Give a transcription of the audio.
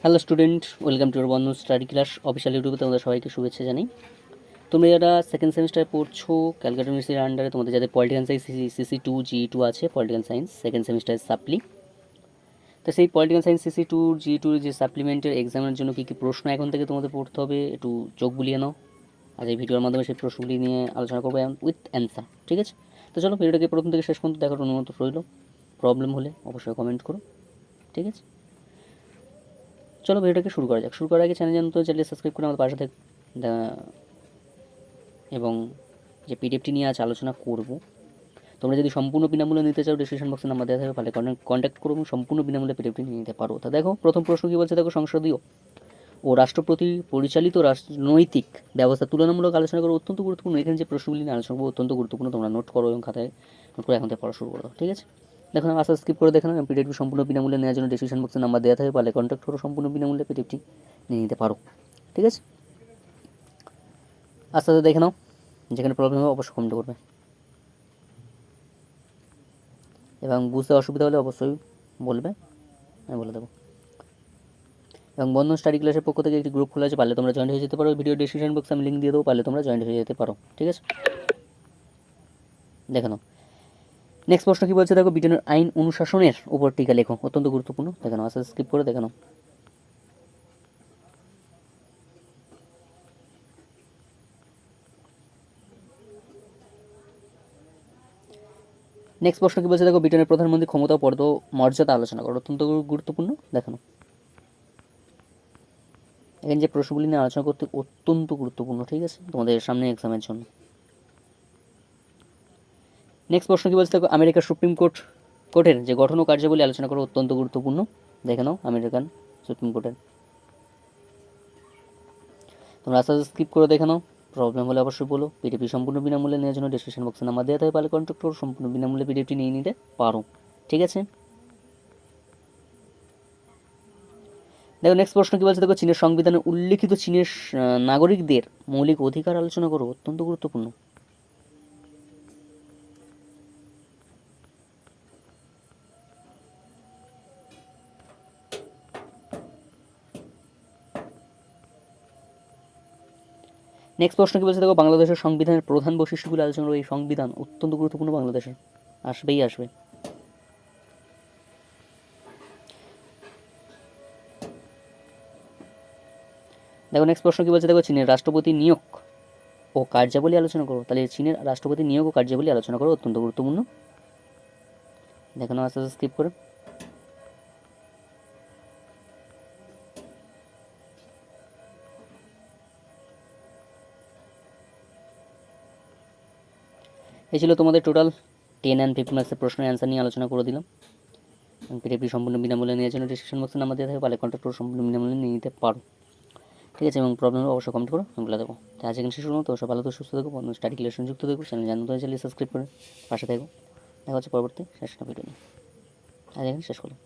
Hello student, welcome to বন্ধু study class official ইউটিউবে তোমাদের সবাইকে শুভেচ্ছা জানাই। তোমরা যারা সেকেন্ড সেমিস্টারে পড়ছো ক্যালকাটা ইউনিভার্সিটির আন্ডারে, তোমাদের যাদের পলিটিক্যাল সায়েন্স সিসি 2 GE 2 আছে, পলিটিক্যাল সায়েন্স সেকেন্ড সেমিস্টারের সাপ্লি। তো সেই পলিটিক্যাল সায়েন্স সিসি 2 GE 2 যে সাপ্লিমেন্টের এক্সামের জন্য কী কী প্রশ্ন এখন থেকে তোমাদের পড়তে হবে একটু চোখ বুলিয়ে নাও। আজ এই ভিডিওর মাধ্যমে সেই প্রশ্নগুলি নিয়ে আলোচনা করবো উইথ অ্যান্সার, ঠিক আছে? তো চলো ভিডিওটাকে প্রথম থেকে শেষ পর্যন্ত দেখার অনুমতি রইল। প্রবলেম হলে অবশ্যই কমেন্ট করো, ঠিক আছে? চলো ভিডিওটাকে শুরু করা যাক। শুরু করার আগে চ্যানেল জানতে চাইলে সাবস্ক্রাইব করে আমাদের পাশে এবং যে পিডিএফটি নিয়ে আজ আলোচনা করব, তোমরা যদি সম্পূর্ণ বিনামূল্যে নিতে চাও ডিসক্রিপশন বক্সে নাম্বার দেওয়া থাকবে, তাহলে কন্ট্যাক্ট করো এবং সম্পূর্ণ বিনামূল্যে পিডিএফটি নিয়ে নিতে পারো। তা দেখো প্রথম প্রশ্ন কী বলছে, দেখো সংসদীয় ও রাষ্ট্রপতি পরিচালিত রাজনৈতিক ব্যবস্থা তুলনামূলক আলোচনা করো, অত্যন্ত গুরুত্বপূর্ণ। এখানে যে প্রশ্নগুলি নিয়ে আলোচনা করবো অত্যন্ত গুরুত্বপূর্ণ, তোমরা নোট করো এবং খাতায় নোট করে এখন থেকে পড়া শুরু করো, ঠিক আছে? দেখো আস্তে স্কিপ করে দেখো, পিডিএফটি সম্পূর্ণ বিনামূল্যে নেওয়ার জন্য ডিসক্রিপশন বক্সে নাম্বার দেওয়া থাকবে, তাহলে কন্ট্যাক্ট করো, সম্পূর্ণ বিনামূল্যে পিডিএফটি নিয়ে নিতে পারো, ঠিক আছে? আস্তে আস্তে দেখে নাও, যেখানে প্রবলেম হবে অবশ্যই কমেন্ট করবে এবং বুঝতে অসুবিধা হলে অবশ্যই বলবে, আমি বলে দেবো। এবং বন্ধন স্টাডি ক্লাসের পক্ষ থেকে একটি গ্রুপ খোলা আছে, পারলে তোমরা জয়েন্ট হয়ে যেতে পারো। ভিডিও ডিসক্রিপশন বক্সে আমি লিঙ্ক দিয়ে দেবো, পারলে তোমরা জয়েন্ট হয়ে যেতে পারো, ঠিক আছে? দেখে নাও নেক্সট প্রশ্ন কী বলছে, দেখো ব্রিটেনের আইন অনুশাসনের উপর টিকা লেখো, অত্যন্ত গুরুত্বপূর্ণ। দেখে নাও, আস্তে স্কিপ করে দেখে নাও। নেক্সট প্রশ্ন কী বলছে, দেখো ব্রিটেনের প্রধানমন্ত্রী ক্ষমতা ও পদ মর্যাদা আলোচনা করো, অত্যন্ত গুরুত্বপূর্ণ। দেখে নাও এখানে যে প্রশ্নগুলি নিয়ে আলোচনা করতে অত্যন্ত গুরুত্বপূর্ণ, ঠিক আছে, তোমাদের সামনে এক্সামের জন্য। নেক্সট প্রশ্ন কী বলছে, দেখো আমেরিকার সুপ্রিম কোর্টের যে গঠন ও কার্যাবলী আলোচনা করো, অত্যন্ত গুরুত্বপূর্ণ। দেখে নাও আমেরিকান সুপ্রিম কোর্টের। তোমরা আস্তে আস্তে স্কিপ করে দেখে নাও, প্রবলেম হলে অবশ্যই বলো। পিডিএফটি সম্পূর্ণ বিনামূল্যে নেওয়ার জন্য ডিসক্রিপশন বক্সে নাম্বার দেওয়া থাকবে, পারলে কন্ট্যাক্ট করো, সম্পূর্ণ বিনামূল্যে পিডিএফটি নিয়ে নিতে পারো, ঠিক আছে? দেখো নেক্সট প্রশ্ন কী বলছে, দেখো চীনের সংবিধানে উল্লিখিত চীনের নাগরিকদের মৌলিক অধিকার আলোচনা করো, অত্যন্ত গুরুত্বপূর্ণ। নেক্সট প্রশ্ন কী বলছে, দেখো বাংলাদেশের সংবিধানের প্রধান বৈশিষ্ট্যগুলো আলোচনা করো। এই সংবিধান অত্যন্ত গুরুত্বপূর্ণ, বাংলাদেশের আসবেই আসবে। দেখো নেক্সট প্রশ্ন কী বলছে, দেখো চীনের রাষ্ট্রপতি নিয়োগ ও কার্যাবলী আলোচনা করো। তাহলে চীনের রাষ্ট্রপতি নিয়োগ ও কার্যাবলী আলোচনা করো, অত্যন্ত গুরুত্বপূর্ণ। দেখো না আস্তে আস্তে স্কিপ করে। এই ছিল তোমাদের টোটাল 10 and 15 মার্কসের প্রশ্নের অ্যান্সার নিয়ে আলোচনা করে দিলাম। পিডিএফটি সম্পূর্ণ বিনামূল্যে নেওয়ার জন্য ডিসক্রিপশন বক্সে নাম্বার দেওয়া থাকবে, পারলে কন্ট্যাক্ট করে সম্পূর্ণ বিনামূল্যে নিয়ে নিতে পারো, ঠিক আছে? এবং প্রবলেম হলে অবশ্যই কমেন্ট করো, আমি বলে দেবো। তো আজ এখানে শেষ করবো। তো সব ভালো তো সুস্থ থাকো, স্টাডি ক্লাস যুক্ত থাকো, চ্যানেল জানতে চাইলে সাবস্ক্রাইব করে পাশে থাকো। দেখা হচ্ছে পরবর্তী শেষ ভিডিও নিয়ে। আজ এখানে শেষ করলাম।